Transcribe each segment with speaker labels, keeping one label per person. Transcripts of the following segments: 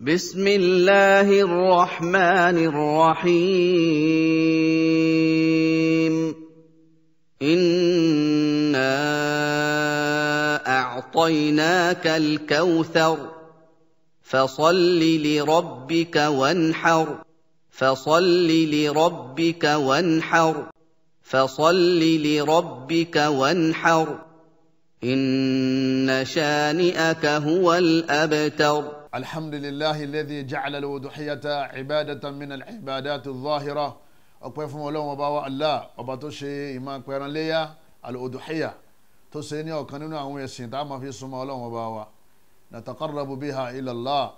Speaker 1: بسم الله الرحمن الرحيم إنا أعطيناك الكوثر فصل لربك وانحر فصل لربك وانحر فصل لربك وانحر إن شانئك هو الأبتر.
Speaker 2: الحمد لله الذي جعل الأضحية عبادة من العبادات الظاهرة. ọpẹ́ fún Ọlọ́run ọba wa Allah, ọba tó ṣe ìmọ̀ pẹran léyà al-udhiyya tó ṣe ní ọ̀kan nínú àwọn ẹ̀sìn tá a máa fi súnmọ́ Ọlọ́run ọba wa nataqarrabu biha ila Allah.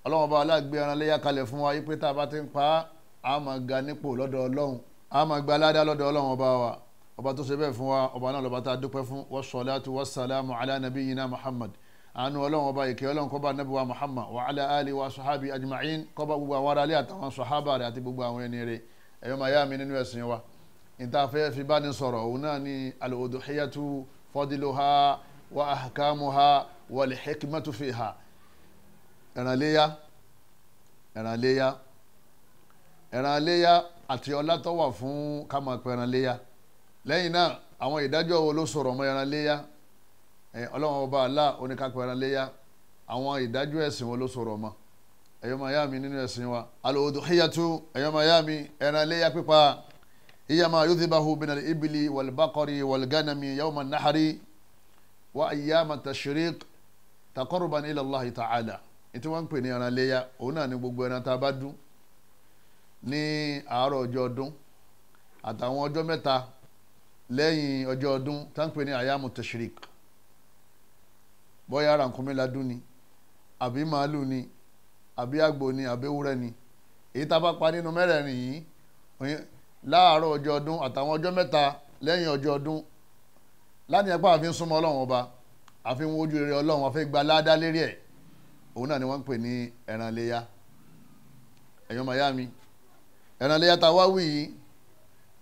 Speaker 2: Ọlọ́run ọba Allah gbé ẹran léyà kalẹ̀ fún wa yí pé tá a bá ti ń pa á máa ga nípò lọ́dọ̀ Ọlọ́run, á máa gba aládá lọ́dọ̀ Ọlọ́run ọba wa. Ọba tó ṣe bẹ́ẹ̀ fún wa, ọba náà lọ́ba tá a dúpẹ́ fún. wassalatu wassalamu ala nabiyyina Muhammad. Àánú Ọlọ́run ọba ìkẹ́ Ọlọ́run kó bá Ànábì wa Muhammad wa ala alihi wa sahabi ajma'in, kó bá gbogbo àwọn aráalé àtàwọn sàhábà rẹ̀ àti gbogbo àwọn ẹni rẹ̀. Ẹ̀yọ́ máa yá mi nínú ẹ̀sìn wa, níta fẹ́ fi bá ní sọ̀rọ̀ òun náà ni al-udhiyatu fadiluha wa ahkamuha wal hikmatu fiha. Ẹran léyà àti ọlá tó wà fún ká máa pa ẹran léyà. Lẹ́yìn náà àwọn ìdájọ́ wo ló sọ̀rọ̀ mọ́ ẹran léyà. Ọlọ́run ọba Allah ó ní ká pa ẹran léyà, àwọn ìdájọ́ ẹ̀sìn wo ló sọ̀rọ̀ mọ́. Ẹ̀yọ́ máa yá mi nínú ẹ̀sìn wa, al-udhiyatu, ẹ̀yọ́ máa yá mi, ẹran léyà pípa hiya ma yudhbahu min al-ibli wal-baqari wal-ganami yawma an-nahri wa ayyam at-tashriq taqarruban ila Allah ta'ala. Ètò wọn ń pè ní ẹran léyà òun náà ni gbogbo ẹran tá a bá dún ní àárọ̀ ọjọ́ ọdún àtàwọn ọjọ́ mẹ́ta lẹ́yìn ọjọ́ ọdún tá ń pè ní ayyamu tashriq. Bóyá ràkúnmí la dún ni àbí màálù ni àbí àgbò ni àbí ewúrẹ́ ni, èyí tá a bá pa nínú mẹ́rẹ̀ẹ̀rin yìí láàárọ̀ ọjọ́ ọdún àtàwọn ọjọ́ mẹ́ta lẹ́yìn ọjọ́ ọdún, láti ẹ̀pá àfi ń súnmọ́ Ọlọ́run ọba, àfi ń wojú rere Ọlọ́run, àfi gba ládá lérí ẹ̀, òun náà ni wọ́n ń pè ní ẹran léyà. Ẹ̀yọ́ mayami, ẹran léyà tá a wá wí yìí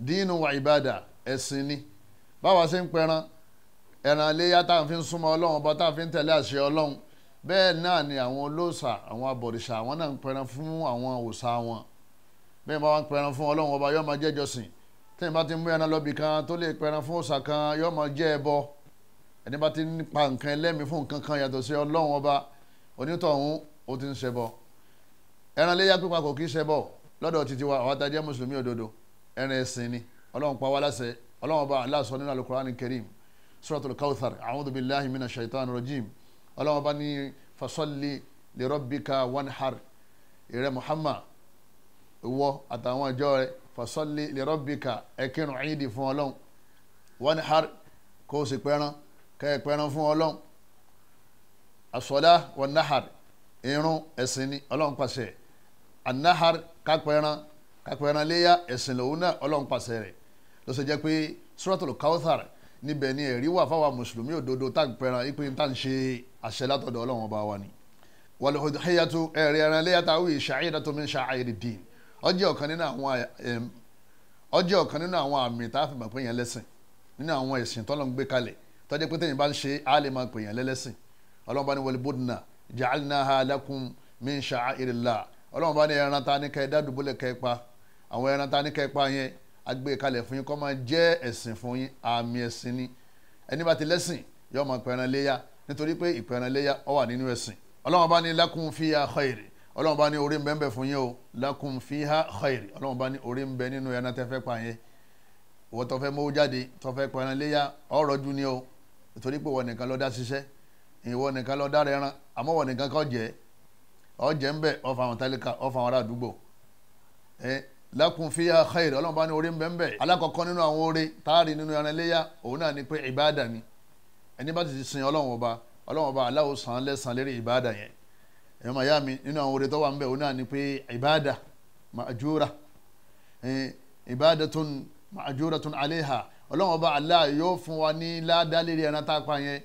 Speaker 2: dínú wa ìbádà, ẹ̀sìn ni. Báwa ṣe ń pẹran ẹran léyà tá a fi ń súnmọ́ Ọlọ́run ọba, tá a fi ń tẹ̀lé àṣẹ Ọlọ́run, bẹ́ẹ̀ náà ni àwọn olóòṣà, àwọn abọ̀rìṣà, àwọn náà ń pẹran fún àwọn òòṣà wọn. Bẹ́ẹ̀ bá wọn pẹran fún Ọlọ́run ọba yóò máa jẹ́ ìjọsìn. Tẹ́yìn bá ti mú ẹran lọ́bì kan tó lè pẹran fún òòṣà kan yóò máa jẹ́ ẹbọ. Ẹni bá ti ń pa nǹkan ẹlẹ́mìí fún nǹkan kan yàtọ̀ sí Ọlọ́run ọba, onítọ̀hún ó ti ń ṣẹbọ. Ẹran léyà pípa kò kí ṣẹbọ lọ́dọ̀ títí wa, àwa tá jẹ́ mùsùlùmí òdodo, ẹran ẹ̀sìn ni. Ọlọ́run pa wá láṣẹ, Ọlọ́run ọba Allah sọ nínú al-Qur'an al-Karim, suratul Kawthar, a'udhu billahi minash shaitanir rajim. Ọlọ́run ọba ní fasalli li rabbika wanhar. Ìrẹ Muhammad, ìwọ àtàwọn ìjọ rẹ, fasalli li rabbika, ẹ kírun ìdí fún Ọlọ́run, wanhar, kó o sì pẹran, kẹ́ ẹ pẹran fún Ọlọ́run. As-salah wan-nahar, irun ẹ̀sìn ni Ọlọ́run pàṣẹ. An-nahar, kápẹran léyà ẹ̀sìn lòun náà Ọlọ́run pàṣẹ rẹ̀. Ló ṣe jẹ́ pé suratul Kawthar níbẹ̀ ni ẹ̀rí wà fáwọn mùsùlùmí òdodo tá ń pẹran ipe tá ń ṣe àṣẹ látọ̀dọ̀ Ọlọ́run ọba wa ni. wal-udhiyatu, ẹ̀rí ẹran léyà tá a wí sha'iratu min sha'airid-din, ó jẹ́ ọ̀kan nínú àwọn àmì tá a fi mọ̀ pé yẹn lẹ́sìn nínú àwọn ẹ̀sìn tọ́lọ́ ń gbé kalẹ̀, tó jẹ́ pé tẹ̀yìn bá ń ṣe á lè máa pè yẹn lẹ́lẹ́sìn. Ọlọ́run bá ní wal-budna ja'alnaha lakum min sha'airillah. Ọlọ́run bá ní ẹran ta ní kẹ́ dádùbúlẹ̀ kẹ́ pa, àwọn ẹran ta ní kẹ́ pa yẹn agbé kalẹ̀ fún yín kó máa jẹ́ ẹ̀sìn fún yín, àmì ẹ̀sìn ni. Ẹni bá ti lẹ́sìn yóò máa pẹran léyà, nítorí pé ìpẹran léyà ó wà nínú ẹ̀sìn. Ọlọ́run bá ní lakum fiha khair, Ọlọ́run bá ní orí ń bẹ fún yín o, lakum fiha khair, Ọlọ́run bá ní orí ń bẹ nínú ẹran tẹ́ fẹ́ pa yẹn. Ìwọ tó fẹ́ mówó jáde tó fẹ́ pẹran léyà ọ̀rọ̀ ju ni o, nítorí pé wọ́n nìkan ló dá ṣiṣẹ́, ìwọ nìkan ló dá ẹran, àmọ́ wọ́n nìkan kọ́ jẹ́ ọ̀jẹ̀ ń bẹ ọ̀fà àwọn tálíkà ọ̀fà àwọn ará àdúgbò. Lakum fiha khair, Ọlọ́run bá ní orí ń bẹ. Alákọ̀ọ́kọ́ nínú àwọn oore táàrí nínú ẹran léyà òun náà ni pé ìbáàdà ni. Ẹni bá ti sin Ọlọ́run ọba Allah san lẹ́san lérí ìbáàdà yẹn. Ẹ̀yọ́ màá yá mi, nínú àwọn oore tó wà ń bẹ òun náà ni pé ìbáàdà ma'jura, ìbáàdatun ma'juratun alayha. Ọlọ́run ọba Allah yóò fún wa ní ládá lérí ẹran tá a pa yẹn,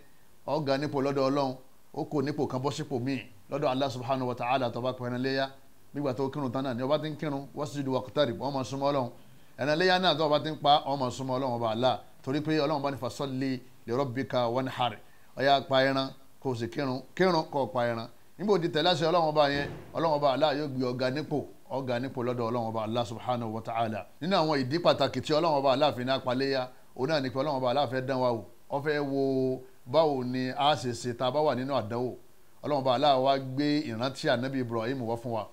Speaker 2: ọ̀gá nípò lọ́dọ̀ Ọlọ́run, ó kò nípò kan bọ́ sípò míì lọ́dọ̀ Allah subhanahu wa ta'ala tó bá pa ẹran léyà. Nígbà tó kírun tán náà ni ọba ti ń kírun wasjudu waqtarib, wọ́n máa súnmọ́ Ọlọ́run. Ẹran léyà náà tó ọba ti ń pa wọ́n máa súnmọ́ Ọlọ́run ọba Allah, torí pé Ọlọ́run bá ní fasalli li rabbika wanhar. Ó yá pa ẹran kó o sì kírun kó o pa ẹran. níbo di tẹ̀lé àṣẹ ọlọ́run ọba yẹn ọlọ́run ọba Allah yóò gbé ọ̀gá nípò lọ́dọ̀ ọlọ́run ọba Allah subhanahu wa ta'ala. nínú àwọn ìdí pàtàkì tí ọlọ́run ọba Allah fi ní apàléyà òun náà ní pé ọlọ́run ọba Allah fẹ́ dán wa wò ó fẹ́ wo báwo ni a ṣe ṣe tá a bá wà nínú àdánwò. ọlọ́run ọba Allah wá gbé ìrántí anabi Ibrahim wá fún wa.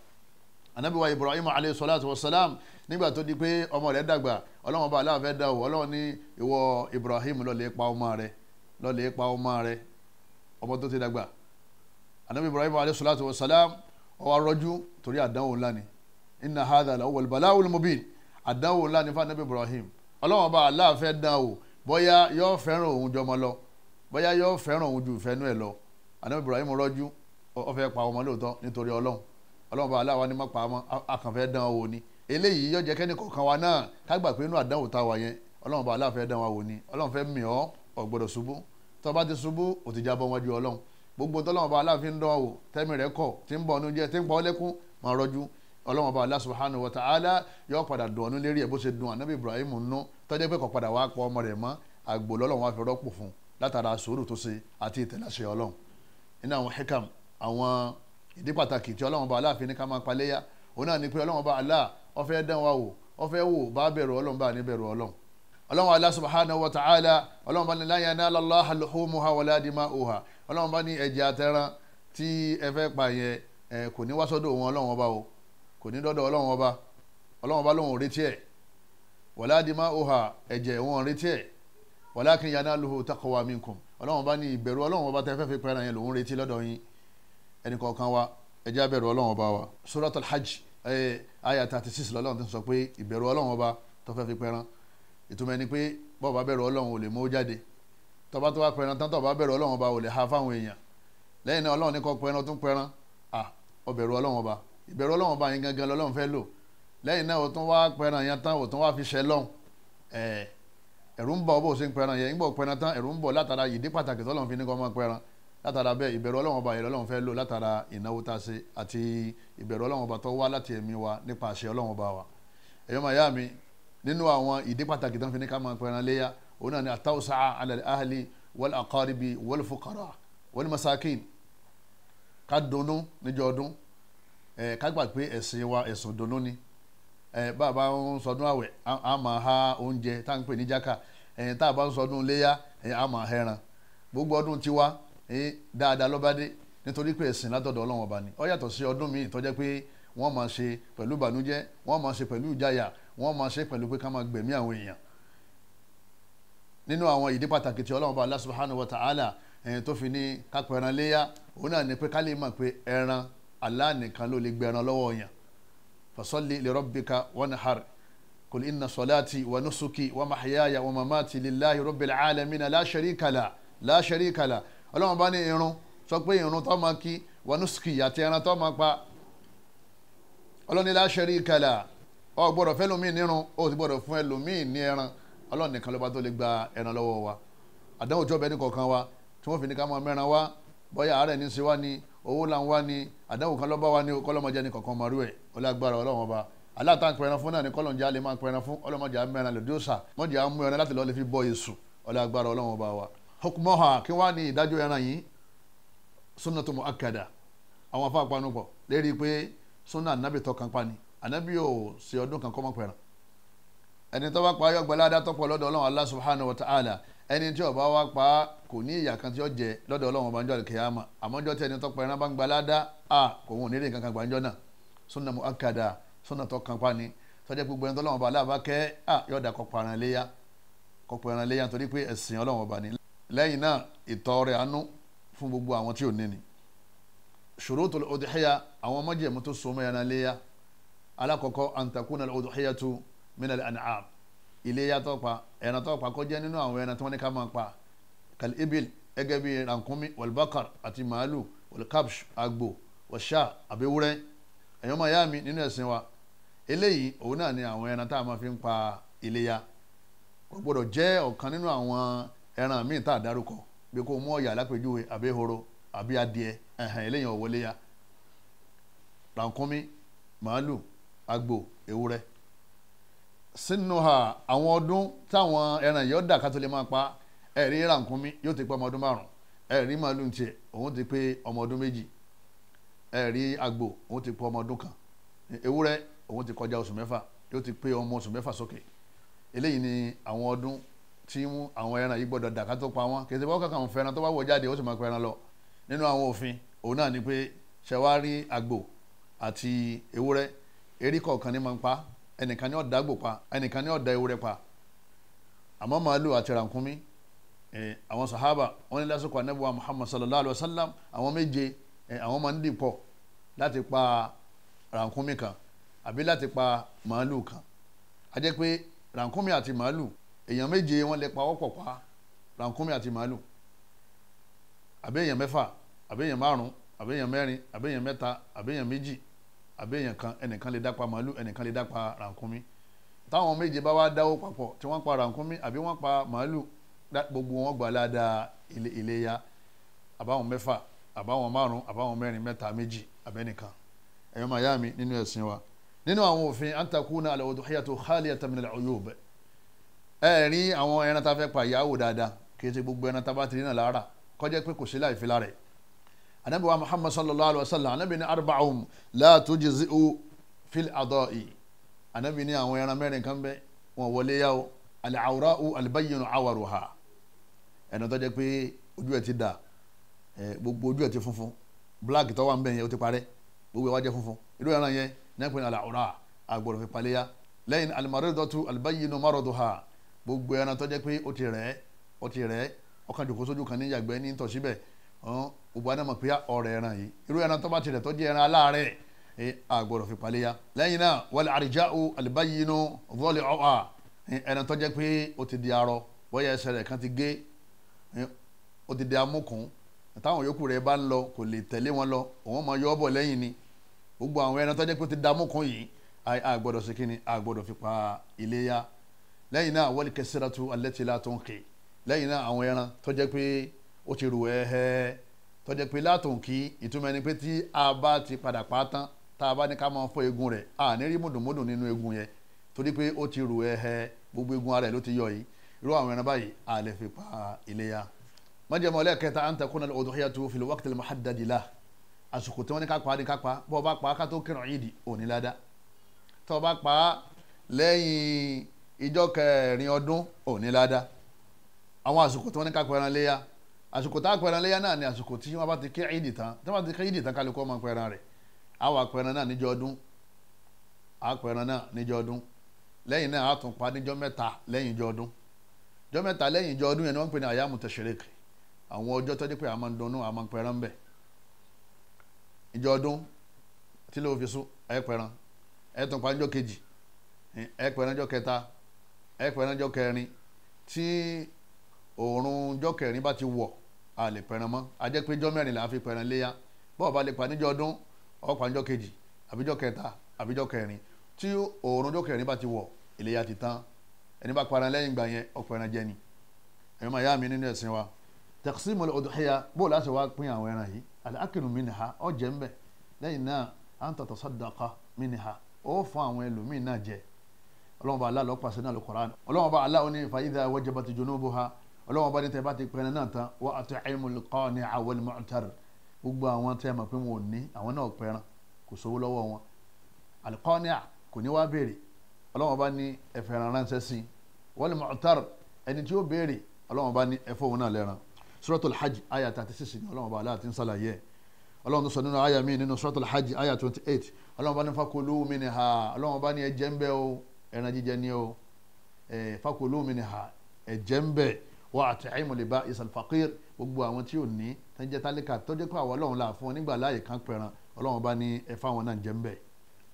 Speaker 2: anabi wa Ibrahim alayhi salatu wa salam nígbà tó di pé ọmọ rẹ̀ dàgbà ọlọ́run ọba Allah fẹ́ dán wò ọlọ́run ní ìwọ Ibrahim lọ lè pa ọmọ rẹ̀ ọmọ tó ti dàgbà. anabi Ibrahim alayhi salatu wa salam ó wá rọ́jú torí àdánwò ńlá ni inna hadha la huwa al-bala'ul mubin àdánwò ńlá ni fún anabi Ibrahim ọlọ́run ọba Allah fẹ́ dán wò bóyá yóò fẹ́ràn òun jọmọ lọ bóyá yóò fẹ́ràn òun ju ìfẹ́nú ẹ̀ lọ. anabi Ibrahim rọ́jú ó fẹ́ pa ọmọ lóòótọ́ nítorí ọlọ́run bá aláwa ní má pa ọmọ akànfẹ́ dán wò ni eléyìí yóò jẹ́ kẹ́ni kọ̀ọ̀kan wa náà ká gbà pé inú àdánwò tá a wà yẹn ọlọ́run bá aláwa fẹ́ dán wa wò ni ọlọ́run fẹ́ mì ọ́ ò gbọ́dọ̀ ṣubú tó bá ti ṣubú ò ti jábọ́ wájú ọlọ́run gbogbo tọ́lọ́run bá aláwa fi ń dán wa wò tẹ́mi rẹ̀ kọ̀ tí ń bọ̀ ọ́nú jẹ́ tí ń pa ọ́ lẹ́kún máa rọ́jú ọlọ́run bá Allah subhanahu wa ta'ala yóò padà dùn ọ́nú lérí ẹ̀ bó ṣe dùn anabi Ibrahim nú tọ́jú pé kò padà wá pọ̀ ọmọ rẹ̀ mọ́ àgbò lọ́lọ́run wá fi rọ́pò fún látara sùúrù tó ṣe àti ìtẹ̀láṣẹ ọlọ́run. nínú àwọn hikam àwọn ìdí pàtàkì tí ọlọ́run bá aláàfin ní ká máa paléyà òun náà ni pé ọlọ́run bá aláà ó fẹ́ dán wa wò ó fẹ́ wò bá bẹ̀rù ọlọ́run bá ní bẹ̀rù ọlọ́run. ọlọ́run Allah subhanahu wa ta'ala ọlọ́run bá ní la yanala Allaha luhumuha wala dima'uha ọlọ́run bá ní ẹ̀jẹ̀ àtẹran tí ẹ fẹ́ pa yẹn kò ní wá sọ́dọ̀ òun ọlọ́run ọba o kò ní dọ́dọ̀ ọlọ́run ọba lóun ò retí ẹ̀ wala dima'uha ẹ̀jẹ̀ wọn ò retí ẹ̀ walakin yanaluhu taqwa minkum ọlọ́run bá ní ìbẹ̀rù ọlọ́run ọba tẹ́ fẹ́ fi pẹ́ran yẹn lòun retí lọ́dọ̀ yín ẹnì kọ̀ọ̀kan wa ẹjẹ́ abẹ̀rù ọlọ́run ọba wa suratul hajj aya 36 lọ́lọ́run ti sọ pé ìbẹ̀rù ọlọ́run ọba tó fẹ́ fi pẹ́ran ìtumọ̀ ẹni pé bọ́ọ̀ bá bẹ̀rù ọlọ́run ò lè mú jáde tọ́ba tó bá pẹ́ran tán tọ́ba bẹ̀rù ọlọ́run ọba ò lè ha fáwọn èèyàn lẹ́yìn náà ọlọ́run ní kọ́ pẹ́ran tún pẹ́ran ó bẹ̀rù ọlọ́run ọba ìbẹ̀rù ọlọ́run ọba yẹn gangan lọ́lọ́run fẹ́ lò lẹ́yìn náà ó tún wá pẹ́ran yẹn tán ó tún wá fi ṣẹ́ lọ́hùn ẹ̀rù ń bọ̀ bó ṣe ń pẹran yẹn ń bọ̀ pẹran tán ẹ̀rù ń bọ̀ látara ìdí pàtàkì tọ́lọ́run fi ní kó máa pẹran látara bẹ́ẹ̀ ìbẹ̀rù ọlọ́run ọba yẹn lọ́lọ́run fẹ́ lò látara ìnáwó tá a ṣe àti ìbẹ̀rù ọlọ́run ọba tó wá láti ẹ̀mí wa nípa àṣẹ ọlọ́run ọba wa. ẹ̀yọ́ máa yá mi nínú àwọn ìdí pàtàkì tán fi ní ká máa pẹran léyà òun náà ni at-tawsa'a 'ala al-ahli wal-aqaribi wal-fuqara wal-masakin ká dunnú níjọ́ ọdún ká gbà pé ẹ̀sìn wa ẹ̀sùn dunnú ni bàbá ń sọdún àwẹ̀ a máa ha oúnjẹ tá à ń pè ní jákà tá a bá ń sọdún léyà a máa hẹran gbogbo ọdún tiwa dáadáa ló bá dé nítorí pé ẹ̀sìn látọ̀dọ̀ Ọlọ́run ọba ni ó yàtọ̀ sí ọdún míì tó jẹ́ pé wọ́n máa ṣe pẹ̀lú ìbànújẹ́ wọ́n máa ṣe pẹ̀lú ìjáyà wọ́n máa ṣe pẹ̀lú pé ká máa gbẹ̀mí àwọn èèyàn. nínú àwọn ìdí pàtàkì tí Ọlọ́run ọba Allah subhanahu wa ta'ala tó fi ní ká pẹran léyà òun náà ni pé ká lè mọ̀ pé ẹran Allah nìkan ló lè gbẹran lọ́wọ́ yàn fasalli li rabbika wanhar qul inna salati wa nusuki wa mahyaya wa mamati lillahi rabbil alamin la sharika la ọlọ́run bá ní irun sọ pé irun tó máa kí wa nusuki àti ẹran tó máa pa ọlọ́run ní la sharika la ọ gbọ́dọ̀ fẹ́ lómi nírun ó ti gbọ́dọ̀ fún ẹlòmíì ní ẹran ọlọ́run nìkan ló bá tó lè gba ẹran lọ́wọ́ wa àdánwò jọ́ bẹ́ẹ̀ ní kọ̀ọ̀kan wa tí wọ́n fi ní ká máa mẹ́ran wá bọ́yá àárẹ̀ ní í ṣe wá ní owó là ń wá ní àdánwò kan lọ́ba wa ní kọ́lọ́mọdé ní kọ̀ọ̀kan mọ̀rú ẹ̀ ọlágbára ọlọ́run ọba aláàtà pẹran fún náà ní kọ́lọ́njà lè máa pẹran fún ọlọ́mọdé àmẹ́ran lòdì òsà mọ́dé àmú ẹran láti lọ́ọ́ lè fi bọ́ èṣù ọlágbára ọlọ́run ọba wa. hukmuha kí wàá ní ìdájọ́ ẹran yìí sunnatu muakkada àwọn afá panupọ̀ lérí pé sunna anabi tó kan pani anabi yóò ṣe ọdún kan kọ́ mọ́ pẹran ẹni tó bá pa ayọ́ gbalada tọ́pọ̀ lọ́dọ̀ ọlọ́run Allah subhanahu wa ta'ala ẹni tí ó bá wá pa kò ní ìyà kan tí ó jẹ lọ́dọ̀ ọlọ́run ọba njọ́ kìyàmà àmọ́jọ́ tí ẹni tó pa ẹran bá ń gbalada kò wọn ò ní rí nǹkan kan gbàǹjọ́ náà sunna muakkada sunna tó kan pani sọjá gbogbo ẹni tó ọlọ́run ọba aláàbá kẹ́ yóò dà kọ́pọ̀ ẹran léyà nítorí pé ẹ̀sìn ọlọ́run ọba ni lẹ́yìn náà ìtọrẹ àánú fún gbogbo àwọn tí ò ní ni. shurutul udhiya àwọn májẹ̀mú tó so mọ́ ẹran léyà alákọ̀ọ́kọ́ an takuna al-udhiyatu min al-an'am iléyà tó pa ẹran tó pa kó jẹ́ nínú àwọn ẹran tí wọ́n ní ká máa pa kal-ibil gẹ́gẹ́ bí rankumi wal-bakar àti màálù wal-kabsh àgbò wal-sha àbẹ́wúrẹ́ ẹ̀yọ́ máa yá mi nínú ẹ̀sìn wa eléyìí òun náà ni àwọn ẹran tá a máa fi ń pa iléyà kò gbọdọ̀ jẹ́ ọ̀kan nínú àwọn ẹran míì tá a dárúkọ bí kò mú ọ̀yà lápèjúwe àbí ehoro àbí adìẹ eléyìí ò wọlé ya rankumi màálù àgbò ewúrẹ́ sínú ha àwọn ọdún táwọn ẹran yìí ó dà ká tó lè máa pa ẹ̀rí rankumi yóò ti pé ọmọ ọdún 5 ẹ̀rí màálù ń tiẹ̀ òun ti pé ọmọ ọdún 2 ẹ̀rí àgbò òun ti pọ̀ ọmọ ọdún kan ewúrẹ́ òun ti kọjá oṣù mẹ́fà yóò ti pé ọmọ oṣù mẹ́fà sókè eléyìí ni àwọn ọdún tí àwọn ẹran yìí gbọ́dọ̀ dà ká tó pa wọ́n kì í ṣe bọ́ kankan fẹ́ràn tó bá wọ jáde ó sì máa pẹ́ran lọ nínú àwọn òfin òun náà ni pé ṣẹwárí àgbò àti ewúrẹ́ erí kọ̀ọ̀kan ní máa ń pa ẹnìkan ní ó dá àgbò pa ẹnìkan ní ó dá ewúrẹ́ pa àmọ́ màálù àti ràkúnmí àwọn sàhábà wọn ní lásìkò anábùwà Muhammad sallallahu alayhi wa sallam àwọn méje àwọn máa ń dìpọ̀ láti pa ràkúnmí kan àbí láti pa màálù kan a jẹ́ pé ràkúnmí àti màálù èèyàn méje wọ́n lè pa wọ́pọ̀ pa ràkúnmí àti màálù àbí èèyàn mẹ́fà àbí èèyàn márùn àbí èèyàn mẹ́rin àbí èèyàn mẹ́ta àbí èèyàn méjì àbí èèyàn kan ẹnìkan lè dá pa màálù ẹnìkan lè dá pa ràkúnmí táwọn méje bá wá dáwó papọ̀ tí wọ́n pa ràkúnmí àbí wọ́n pa màálù gbogbo wọn gbà ládàá iléyá àbáwọn mẹ́fà àbáwọn márùn àbáwọn mẹ́rin mẹ́ta méjì àbẹ́nìkan ẹ̀yọ́ màyá mi nínú ẹ̀sìn wa nínú àwọn òfin an takuna al-udhiyatu khaliyatan min al-uyub rí àwọn ẹran tá a fẹ́ pa ìyàwó dáadáa kì í ṣe gbogbo ẹran tá a bá ti rí náà lára kọjá pé kò sí láì fi lára ẹ̀ anabi wa Muhammad sallallahu alaihi wa sallam anabi ní arba'um la tujzi'u fil ada'i anabi ní àwọn ẹran mẹ́rin kan bẹ́ wọn wọlé yá o al-awra'u al-bayyinu awaruha ẹ̀nà tó jẹ́ pé ojú ẹ̀ ti dà gbogbo ojú ẹ̀ ti funfun black tó wà ń bẹ̀ yẹn ó ti parẹ́ gbogbo ẹ̀ wá jẹ́ funfun irú ẹran yẹn nẹ́pẹ́ ní al-awra agbọ̀dọ̀ fi paléyà lẹ́yìn al-maridatu al-bayyinu maraduha gbogbo ẹran tó jẹ́ pé ó ti rẹ̀ ọkàn jòkó sójú kan ní yàgbẹ́ ní tọ̀ síbẹ̀ gbogbo ẹran mọ̀ pé ọ̀rẹ́ ẹran yìí irú ẹran tó bá ti rẹ̀ tó jẹ́ ẹran aláàárẹ̀ agbọ̀dọ̀ fi paléyà lẹ́yìn náà wal arja'u al-bayyinu dhali'uha ẹran tó jẹ́ pé ó ti di arọ bóyá ẹsẹ̀ rẹ̀ kan ti gé ó ti di amúkùn táwọn yòókù rẹ̀ bá ń lọ kò lè tẹ̀lé wọn lọ òun máa yọ ọ́ bọ̀ lẹ́yìn ni gbogbo àwọn ẹran tó jẹ́ pé ó ti di amúkùn yìí àgbọ̀dọ̀ sí kíni àgbọ̀dọ̀ fi pa iléyá lẹ́yìn náà wal kasiratu allati la tunqi lẹ́yìn náà àwọn ẹran tó jẹ́ pé ó ti rù ẹ́hẹ́ tó jẹ́ pé la tunqi ìtumọ̀ ẹni pé tí a bá ti padà pa tán tá a bá ní ká máa fọ́ eegun rẹ̀ à ní rí mùdùnmùdù nínú eegun yẹn torí pé ó ti rù ẹ́hẹ́ gbogbo eegun ara ẹ̀ ló ti yọ yìí irú àwọn ẹran báyìí a lè fi pa iléyá májèmọ́ lẹ́ẹ̀kẹta an takuna al-udhiyatu fil waqti al-muhaddadi lah àsìkò tí wọ́n ní ká pa ní ká pa bọ́ ọ bá pa ká tó kírun ìdí òní ládá tó o bá pa lẹ́yìn ìjọ kẹrin ọdún òní ládá àwọn àsìkò tí wọ́n ní ká pẹran léyà àsìkò tá a pẹran léyà náà ni àsìkò tí wọ́n bá ti kí ìdí tán tí wọ́n bá ti kí ìdí tán kálukú ọmọ pẹran rẹ̀ àwọn àpẹran náà níjọ́ ọdún àpẹran náà níjọ́ ọdún lẹ́yìn náà a tún pa níjọ́ mẹ́ta lẹ́yìn ìjọ́ ọdún ìjọ́ mẹ́ta lẹ́yìn ìjọ́ ọdún yẹn ni wọ́n ń pè ní àyàmù tashrik àwọn ọjọ́ tó dé pé a máa ń dunnú a máa ń pẹran bẹ̀ ìjọ́ ọdún tí ló fi sún ẹ pẹran ẹ tún pa níjọ́ kejì ẹ pẹran níjọ́ kẹta ẹ pẹran níjọ́ kẹrin tí òòrùn níjọ́ kẹrin bá ti wọ̀ a lè pẹran mọ́ a jẹ́ pé níjọ́ mẹ́rin là á fi pẹran léyà bọ́ọ̀ bá lè pa níjọ́ ọdún ó pa níjọ́ kejì àbíjọ́ kẹta àbíjọ́ kẹrin tí òòrùn níjọ́ kẹrin bá ti wọ̀ iléyá ti tán ẹni bá paran lẹ́yìn ìgbà yẹn ó pẹran jẹ ni ẹ̀yọ́ máa yá mi nínú ẹ̀sìn wa taqsimul udhiya bó láti wá pín àwọn ẹran yìí al-aklu minha ó jẹ́ ń bẹ̀ lẹ́yìn náà an tatasaddaqa minha ó fún àwọn ẹlòmíín náà jẹ ọlọ́wọ́n bá aláàlọ́ pàṣẹ náà al-Qur'an ọlọ́wọ́n bá aláàlọ́ ní fa idha wajabat junubuha ọlọ́wọ́n bá ní tẹ́ bá ti pẹran náà tán wa at'imul qani'a wal mu'tar gbogbo àwọn tẹ́ mọ̀ pé wọn ò ní àwọn náà pẹran kò sówó lọ́wọ́ wọn al-qani'a kò ní wá béèrè ọlọ́wọ́n bá ní ẹ̀fẹ̀ràn ránṣẹ́ sí wal mu'tar ẹni tí ó béèrè ọlọ́wọ́n bá ní ẹ̀fọ́ òun náà lẹ́ran suratul hajj aya 36 ni ọlọ́wọ́n bá aláàtí ń sàlàyé ọlọ́wọ́n tó sọ nínú aya mi nínú suratul hajj aya 28 ọlọ́wọ́n bá ní fakulu minha ọlọ́wọ́n bá ní ẹjẹ́ ń bẹ́ o ẹran jíjẹ ní o fakulu minha ẹjẹ́ ń bẹ́ wa at'imu li ba'isal faqir gbogbo àwọn tí ò ní tẹ́jẹ́ tálíkà tó jẹ́ pé àwọn ọlọ́wọ́n là fún ọ nígbà láàyè kan pẹ̀ràn ọlọ́wọ́n bá ní ẹ̀fọ́ àwọn náà jẹ́ ń bẹ́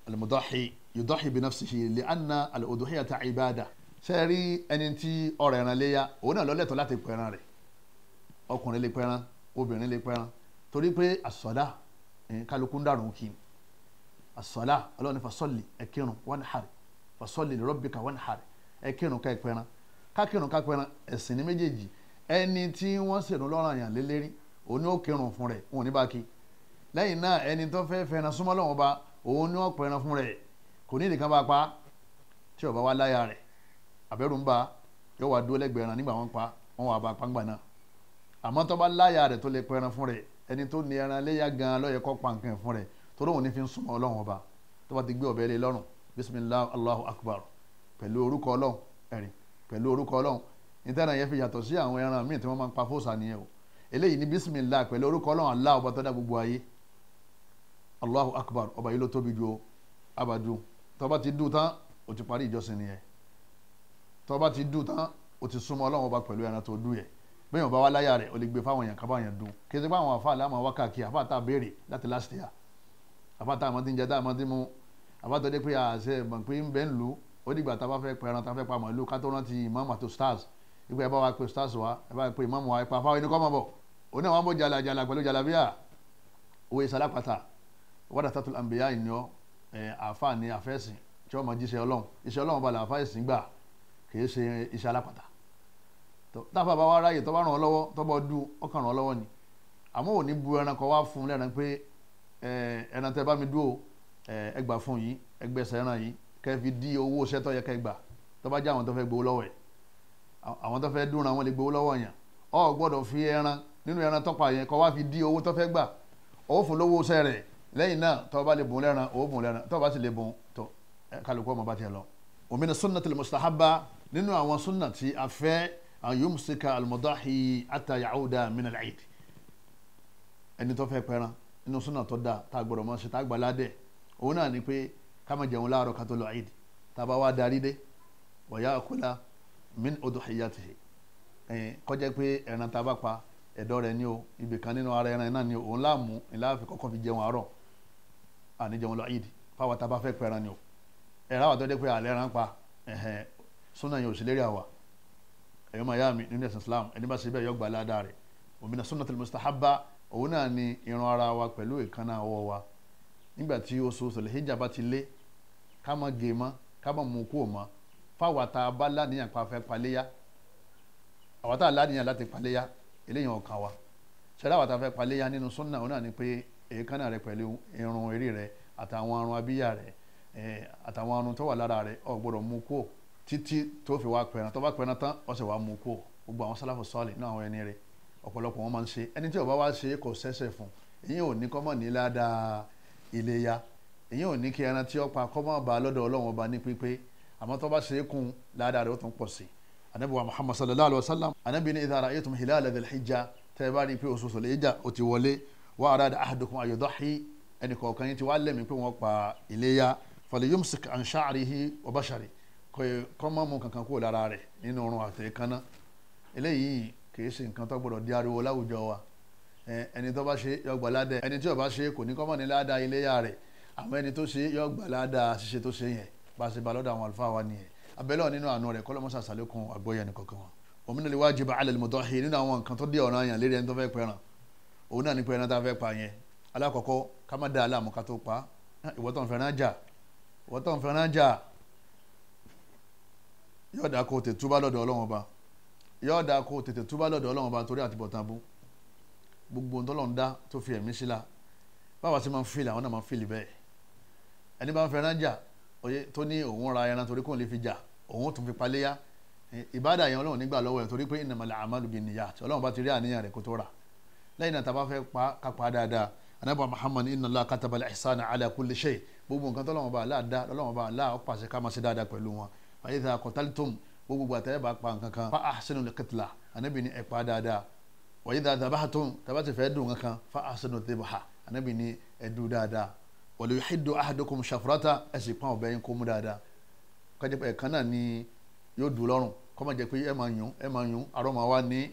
Speaker 2: al-mudahi yudahi bi nafsihi li'anna al-udhiyata ibada ṣe rí ẹni tí ọ̀rọ̀ ẹran léyà òun náà lọ́lẹ́tọ̀ láti pẹ̀ràn rẹ̀ ọkùnrin lè pẹ̀ràn obìnrin lè pẹ̀ràn torí pé as-salah kálukú ń dàrún kí as-salah ọlọ́run ní fasalli ẹ̀kírun wanhar fasalli li rabbika wanhar ẹ̀kírun ká ẹ̀pẹ̀ràn kákírun ká pẹ̀ràn ẹ̀sìn ní méjèèjì ẹni tí wọ́n ṣèrún lọ́rùn àyàn lélẹ́rí òun ní ó kírun fún rẹ̀ òun ní bá kí lẹ́yìn náà ẹni tó fẹ́ fẹ́ràn súnmọ́ lọ́wọ́ bá òun ní ó pẹ̀ràn fún rẹ̀ kò ní ìdíkan bá pa tí ó bá wá láyà rẹ̀ àbẹ̀rù ń bá yóò wá dúró lẹ́gbẹ̀ẹ́ ẹran nígbà wọn pa wọn wà bá pàǹgbà náà àmọ́ tó bá láyà rẹ̀ tó lè pẹ̀ràn fún rẹ̀ ẹni tó ní ẹran léyà gan ló yẹ kó pa nǹkan fún rẹ̀ torí òun ní fi ń súnmọ́ ọlọ́run ọba tó bá ti gbé ọ̀bẹ lé lọ́rùn bisimilah allahu akbar pẹ̀lú orúkọ ọlọ́run ẹ̀rí pẹ̀lú orúkọ ọlọ́run nítorí yẹn fi yàtọ̀ sí àwọn ẹran míì tí wọ́n máa ń pa fóòsà nìyẹn o eléyìí ní bisimilah pẹ̀lú orúkọ ọlọ́run allah ọba tó dá gbogbo ayé allahu akbar ọba yìí ló tóbi ju abadu tó bá ti dùn tán o ti parí ìjọsìn nìyẹn tó bá ti dùn tán o ti súnmọ́ ọlọ́run ọba pẹ̀lú ẹran tó dùn yẹ bẹ́ẹ̀ ọba wa láyà rẹ̀ o lè gbé fáwọn èèyàn kábàá yẹn dùn kí ẹ ti bá àwọn àfa àlámà wákàkì àfa àtà béèrè láti last year àfa àtà àmọ́ tí ń jẹ tá àmọ́ tí mu àfa tó dé pé àṣẹ mọ̀ pé ń bẹ́ ń lù ó dìgbà tá a bá fẹ́ pẹ ẹran tá a fẹ́ pa màálù ká tó rántí ìmáàmù àti stars ìgbà ẹ bá wa pe stars wa ẹ bá pe ìmáàmù wa ẹ pa fáwọn ẹni kọ́ mọ̀ bọ̀ òun náà wọn bó jalajala pẹ̀lú jalabíà owó ìsàlápàtà warathatul anbiya ìyàn àfa ní àfẹ́sìn tí wọ́n máa jíṣẹ́ ọlọ́run iṣẹ́ ọlọ́run balẹ̀ àfa ẹ̀sìn gbà kì í ṣe iṣẹ́ alápàtà táfà bá wá ráyè tó bá ràn ọ́ lọ́wọ́ tó bá dú ọkàn ràn ọ́ lọ́wọ́ ni àmọ́ ò ní bu ẹran kan wá fún lẹ́ran pé ẹran tẹ bá mi dúró ẹgbà fún yìí ẹgbẹ́sẹ̀ ẹran yìí kẹ́ fi dí owó iṣẹ́ tó yẹ kẹ́ gbà tó bá jẹ́ àwọn tó fẹ́ gbowó lọ́wọ́ ẹ̀ àwọn tó fẹ́ dúnra wọn lè gbowó lọ́wọ́ yẹn ọ gbọ́dọ̀ fi ẹran nínú ẹran tọ́pa yẹn kọ́ wá fi dí owó tó fẹ́ gbà ó fún lówó iṣẹ́ rẹ̀ lẹ́yìn náà tó bá lè bùn lẹ́ran ó bùn lẹ́ran tó bá sì lè bùn tó kálukú ọmọ bá tiẹ̀ lọ. òmìnira sunnatul mustahabba nínú àwọn sunna tí a fẹ́ an yumsika almudahi ata yauda min al-eid ẹni tó fẹ́ pẹran inú súnà tó dáa tá a gbọ́dọ̀ mọ́ ṣe tá a gbà ládẹ̀ òun náà ni pé ká má jẹun láàárọ̀ ká tó lọ eid tá a bá wá darí dé wa ya'kula min udhiyatihi kọjá pé ẹran tá a bá pa ẹ̀dọ̀ rẹ̀ ni o ibì kan nínú ara ẹran náà ni o òun láàmú ìlàáfi kọ́kọ́ fi jẹun àárọ̀ àní jẹun lọ eid fáwọn tá a bá fẹ́ pẹran ni o ẹ̀rọ àwọn tó dé pé àlẹ́ ẹran pa súnà yẹn ò sí lérí àwa ẹ̀yọ́ mayami nínú ẹ̀sìn islam ẹni bá ṣe bẹ́ẹ̀ yọ gbà ládàá rẹ̀ òmìnira sunnatul mustahabba òun náà ni irun ara wa pẹ̀lú ìkànnà ọwọ́ wa nígbà tí oṣù Sulhijja bá ti lé ká má gé mọ́ ká má mú kú mọ́ fáwọn tá a bá láníyàn pa fẹ́ paléyà àwọn tá a láníyàn láti paléyà eléyìí ọ̀kan wa ṣẹlẹ̀ àwọn tá a fẹ́ paléyà nínú sunna òun náà ni pé èékánná rẹ̀ pẹ̀lú irun orí rẹ̀ àtàwọn arun abíyá rẹ̀ àtàwọn arun tó wà lára rẹ̀ ò gbọ́dọ̀ mú kú títí tó fi wá pẹ̀ràn tó bá pẹ̀ràn tán ọ̀sẹ̀ wàá mú kú gbogbo àwọn sálàfù sọ́ọ̀lì náà àwọn ẹni rẹ̀ ọ̀pọ̀lọpọ̀ wọn máa ń ṣe ẹni tí ó bá wá ṣe kò sẹ́sẹ̀ fún ìyẹn ò ní kọ́mọ̀ ní ládàá iléyá ìyẹn ò ní kí ẹran tí ó pa kọ́mọ̀ bá lọ́dọ̀ Ọlọ́run ọba ní pípé àmọ́ tó bá ṣe é kún ládàá rẹ̀ ó tún pọ̀ sí anabi wa Muhammad sallallahu alayhi wa sallam anabi ní idha ra'aytum hilala dhil hijja tẹ́ bá rí pé oṣù Sulhijja ó ti wọlé wa arada ahadukum an yudahi ẹnì kọ̀ọ̀kan yín ti wá lẹ́mìí pé wọ́n pa iléyá falyumsik an sha'rihi wa bashari kọ́mọ́ mu kankan kúrò lára rẹ̀ nínú ọrùn àtẹ̀kánná eléyìí kì í ṣe nǹkan tó gbọdọ̀ di ariwo láwùjọ wa ẹni tó bá ṣe yọ gbà ládẹ ẹni tí ó bá ṣe kò ní kọ́mọ́ ní ládàá iléyá rẹ̀ àmọ́ ẹni tó ṣe yọ gbà ládàá ṣíṣe tó ṣe yẹn bá ṣe bá lọ́dọ̀ àwọn àlùfáà wa nìyẹn abẹ́lẹ́ nínú àánú rẹ̀ kọ́lọ́mọ́sà sàlékún àgbọ́yé ẹnì kọ̀ọ̀kan wọn. òmìnira lè wájiba ala al-mudahi nínú àwọn nǹkan tó dé ọ̀ràn yẹn lérí ẹni tó fẹ́ pẹran òun náà ní pẹran tá a fẹ́ pa yẹn alákọ̀ọ́kọ́ ká má dá aláàmú ká tó pa ìwọ tó ń fẹ́ràn jà yóò dáa kó tètè túbá lọ́dọ̀ Ọlọ́run Ọba yóò dáa kó tètè túbá lọ́dọ̀ Ọlọ́run Ọba torí àti bọ̀tán bú gbogbo ntọ́lọ́run dá tó fi ẹ̀mí síla báwa sì máa ń fìlì àwọn náà máa ń fìlì bẹ́ẹ̀ ẹni bá ń fẹ́ràn jà oye tó ní òun ra ẹran torí kò lè fi jà òun tún fi paléyà ìbádà yẹn Ọlọ́run nígbà lọ́wọ́ ẹ̀ torí pé innamal a'malu binniyat Ọlọ́run bá ti rí àníyàn rẹ̀ kó tó rà lẹ́yìn náà tá a bá fẹ́ pa kápá dáadáa anabi Muhammad inna Allah kataba al-ihsana ala kulli shay gbogbo nǹkan tọ́lọ́run bá aláàdá Ọlọ́run bá aláà ó pàṣẹ ká máa ṣe dáadáa pẹ̀lú wọn fàyíṣà kọtàlítùm gbogbo àtẹ̀yẹ bá pa nǹkan kan fa ahsinu qitla anabi ní ẹ pa dáadáa wàyíṣà dhabahatum tàbá ti fẹ́ dùn nǹkan fa ahsinu dhibha anabi ní ẹ dùn dáadáa wala yuhiddu ahadukum shafrata ẹ sì pọ́n ọ̀bẹ yín kó mú dáadáa kájẹ́ pé ẹ̀kan náà ni yóò dùn lọ́rùn kọ́ máa jẹ́ pé ẹ máa yún arọ́ máa wá ní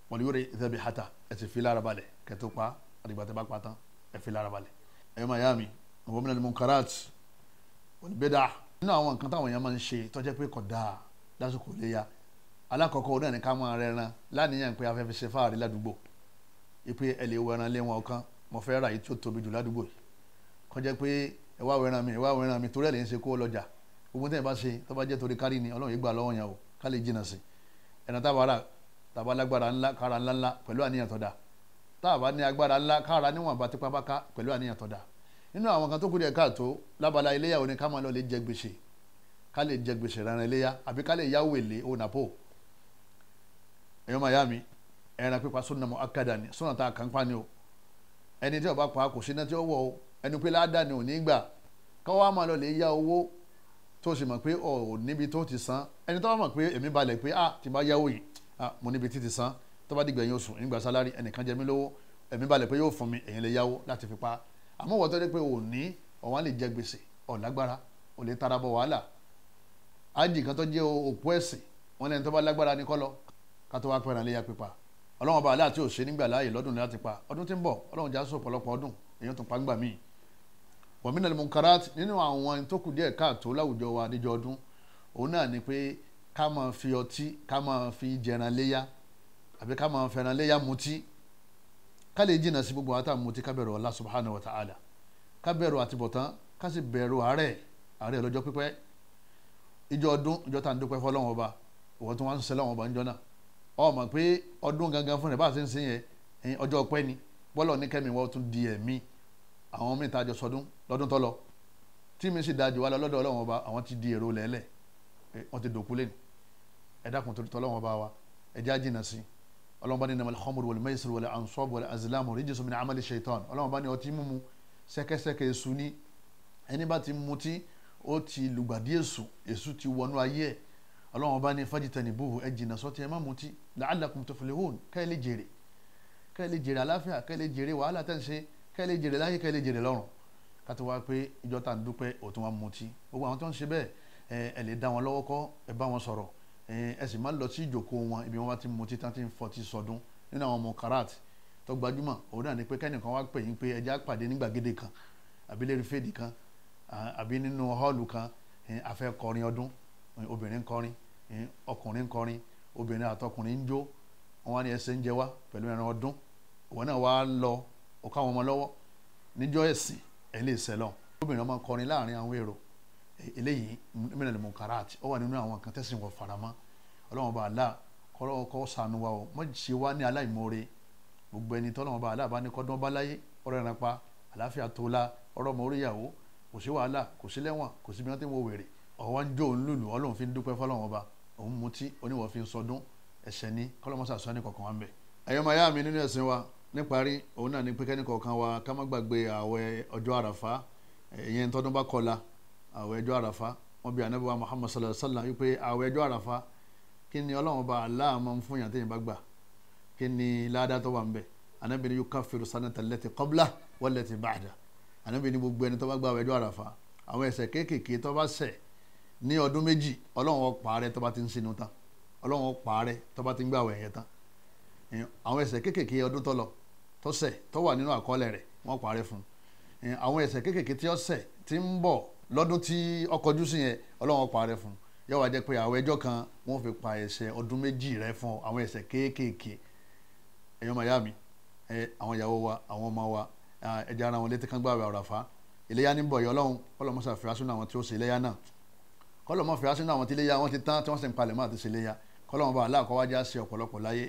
Speaker 2: wala yuri dhabihata ẹ sì fi lára balẹ̀ kẹ́tó pa àdìgbà tẹ́ bá pa tán ẹ fi lára balẹ̀ ẹ máa yá mi wa minal munkarat wal bid'ah nínú àwọn nǹkan táwọn èèyàn máa ń ṣe tó jẹ́ pé kò dáa lásìkò léyà alákọ̀ọ́kọ́ náà ní ká máa rẹran láníyàn pé afẹ́fẹ́ ṣe fáàrí ládùúgbò ipe ẹ lè wẹran lé wọn ọ̀kan mo fẹ́ ra yìí tí ó tóbi jù ládùúgbò yìí kó jẹ́ pé ẹ wá wẹran mi torí ẹ̀ lè ń ṣe kó lọ́jà gbogbo tẹ́ ẹ bá ṣe tó bá jẹ́ torí kárí ni Ọlọ́run yìí gbà lọ́wọ́ yẹn o ká lè jìnnà sí ẹ̀nà tàbá lágbára ńlá kára ńláńlá pẹ̀lú àníyàn tó dáa tàbá ní agbára ńlá kára níwọ̀n bá tipa bá ká pẹ̀lú àníyàn tó dáa nínú àwọn kan tó kù díẹ̀ káàtó lábala iléyàwó ni ká máa lọ lè jẹ gbèsè ká lè jẹ gbèsè rárá iléyà àbí ká lè yáwó èlé owó nàpò ẹ̀yọ́ máa yá mi ẹran pípa sunna muakkada ni sunna tá a kàn pa ni o ẹni tí ó bá pa kò sí iná tí ó wọ̀ o ẹni pé ládàá ni ò ní gbà káwọ́ á máa lọ lè yá owó tó sì mọ̀ pé ò níbi tó ti san ẹni tó bá mọ̀ pé èmi balẹ̀ pé tí bá yáwó yìí mo níbi tí ti san tó bá dìgbẹ̀yìn oṣù nígbà sálárì ẹnìkan jẹ mí lówó èmi balẹ̀ pé yóò fún mi èyàn lè yáwó láti fi pa àmọ́ wọ́n tó dé pé ò ní ọ̀wọ́n lè jẹ gbèsè ò lágbára ò lè tara bọ̀ wàhálà ájì kan tó jẹ́ òpó ẹ̀sìn wọn lẹ́ni tó bá lágbára ní kọ́lọ́ ká tó wá pẹ́ràn léyà pípa ọlọ́run ọba aláàtí ò ṣe nígbà láàyè lọ́dún láti pa ọdún tí ń bọ̀ ọlọ́run já sọ ọ̀pọ̀lọpọ̀ ọdún èyàn tó pa ńgbà míì wa minal munkarat nínú àwọn tó kù díẹ̀ káàtó láwùjọ wa níjọ ọdún òun náà ni pé ká máa fi ọtí ká máa fi jẹran léyà àbí ká máa fẹ́ràn léyà mutí ká lè jìnnà sí gbogbo àtà mutí ká bẹ̀rù Allah subhanahu wa ta'ala ká bẹ̀rù àtibọ̀tán ká sì bẹ̀rù àárẹ̀ lọ́jọ́ pípẹ́ ìjọ ọdún ìjọ tá à ń dúpẹ́ fọlọ́wọ́n ọba ìwọ́n tó wá ń ṣe lọ́wọ́n ọba ń jọ náà ọ mọ̀ pé ọdún gangan fún rẹ̀ bá a ṣe ń sìn yẹn ọjọ́ ọpẹ́ ni bọ́lọ̀ ní kẹ́mi wọ́n tún di ẹ̀mí àwọn míì tá a jọ sọdún lọ́dún tó lọ tí mi sì dájú wá lọ́dọ̀ ọlọ́wọ́n ọba àwọn ti di èrò lẹ́lẹ̀ wọ́n ti dòkú lẹ́nu ẹ dákun torí tọ́lọ́wọ́n ọba wa ẹ já jìnnà sí ọlọ́wọ́n bá ní innamal khamru wal maisir wal ansab wal azlamu rijsun min amali shaitan ọlọ́wọ́n bá ní ọtí mímu ṣẹ́kẹ́ṣẹkẹ̀ èṣù ní ẹni bá ti mutí ó ti lùgbàdì èṣù ti wọnú ayé ẹ̀ ọlọ́wọ́n bá ní fajitanibuhu ẹ jìnnà sọ́tì ẹ má mutí la'allakum tuflihun kẹ́ lè jèrè àláfíà kẹ́ lè jèrè wàhálà tẹ́ ń ṣe kẹ́ lè jèrè láyé kẹ́ lè jèrè lọ́run ká tó wá pé ìjọ tá à ń dúpẹ́ òtún wa mutí gbogbo àwọn tó ń ṣe bẹ́ẹ̀ ẹ lè dá wọn lọ́wọ́ kọ́ ẹ bá wọn sọ̀rọ̀ ẹ sì má lọ sí ìjòkó wọn ibi wọn bá ti mutí tán ti ń fọtí sọdún nínú àwọn ọmọ karat tó gbajúmọ̀ òun náà ni pé kẹ́nìkan wá pè yín pé ẹ já pàdé ní gbàgede kan àbí lérí fèdì kan àbí nínú họ́ọ̀lù kan a fẹ́ kọrin ọdún obìnrin kọrin ọkùnrin kọrin obìnrin àtọkùnrin ń jó wọn wá ní ẹsẹ̀ ń jẹ wá pẹ̀lú ẹran ọdún òun náà wá lọ ọkọ àwọn ọmọ lọ́wọ́ níjọ́ ẹ̀sìn ẹ̀ lè sẹ́lọ̀ obìnrin ọmọ kọrin láàrin àwọn èrò eléyìí minal munkarat ó wà nínú àwọn kan tẹ̀sìn wọ̀ faramọ́ ọlọ́wọ́n bá àlá kọ́ sànù wa o mọ̀ ṣe wá ní aláìmoore gbogbo ẹni tọ́lọ́wọ́n bá àlá bá ní kọ́dún ọba láyé ọ̀rọ̀ ẹ̀ràn pa àláfíà tó la ọ̀rọ̀ ọmọ oríyàwó kò sí wàhálà kò sí lẹ́wọ̀n kò sí bí wọ́n ti ń wo wèrè ọ̀wá ń jó òun lùlù ọlọ́run fi ń dúpẹ́ fọlọ́wọ́n ọba òun mutí oníwọ̀ fi ń sọdún ẹ̀ṣẹ̀ ní kọ́lọ́mọ́sà sọ ní kọ̀ọ̀kan wa ń bẹ̀. ẹ̀yọ́ máa yá mi nínú ẹ̀sìn wa níparí òun náà ní pé kẹ́ni kọ̀ọ̀kan wa ká má gbàgbé àwẹ̀ ọjọ́ àràfá ìyẹn tọdún bá kọlá àwẹ̀ ọjọ́ àràfá wọn bí ànábì wa Muhammad sallallahu alaihi wasallam wípé àwẹ̀ ọjọ́ àràfá kí ni ọlọ́run bá Allah máa ń fún yàn téèyàn bá gbà kí ni ládàá tó wà ń bẹ̀ ànábì ní yukaffiru sanata allati qabla wallati ba'da ànábì ní gbogbo ẹni tó bá gbà àwẹ̀ ọjọ́ àràfá àwọn ẹ̀ṣẹ̀ kéékèèké tó bá ṣẹ̀ ní ọdún méjì ọlọ́run ó parẹ́ tó bá ti ń sinú tán ọlọ́run ó parẹ́ tó bá ti ń gbààwẹ̀ yẹn tán àwọn ẹ̀ṣẹ̀ kéékèèké ọdún tó lọ tó ṣẹ̀ tó wà nínú àkọọ́lẹ̀ rẹ̀ wọ́n parẹ́ fún àwọn ẹ̀ṣẹ̀ kéékèèké tí ó ṣẹ̀ tí ń bọ̀ lọ́dún tí ó kọjú sí yẹn ọlọ́run ó parẹ́ fún yóò wá jẹ́ pé àwọn ẹjọ́ kan wọ́n fi pa ẹ̀ṣẹ̀ ọdún méjì rẹ́ fún àwọn ẹ̀ṣẹ̀ kéékèèké ẹ̀yọ́ mayami àwọn ìyàwó wa àwọn ọmọ wa ẹja ara wọn létí kan gbààwẹ̀ àràfá iléyá ní bọ̀ yọ ọlọ́run kọ́lọ́mọ́sà fìyà sínú àwọn tí ó ṣe iléyá náà kọ́lọ́mọ́ fìyà sínú àwọn tí iléyá wọn ti tán tí wọ́n sì ń palẹ̀ mọ́ àti ṣe iléyá kọ́lọ́mọ́ bá aláàkọ́wájá ṣe ọ̀pọ̀lọpọ̀ láyé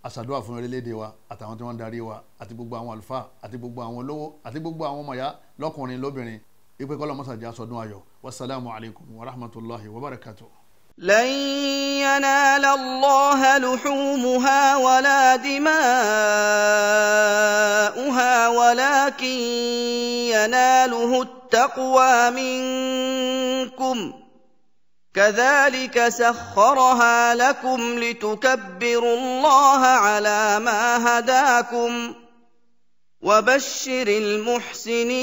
Speaker 2: àṣàdúrà fún orílẹ̀-èdè wa àtàwọn tí wọ́n ń darí wa àti gbogbo àwọn àlùfáà àti gbogbo àwọn olówó àti gbogbo àwọn ọmọ ya lọ́kùnrin lóbìnrin ipe kọ́lọ́mọ́sà já sọdún ayọ̀ wasalaamu alaykum wa rahmatulahi wa barakatuh.
Speaker 1: لن ينال الله لحومها ولا دماؤها ولكن يناله التقوى منكم كذلك سخرها لكم لتكبروا الله على ما هداكم وبشر المحسنين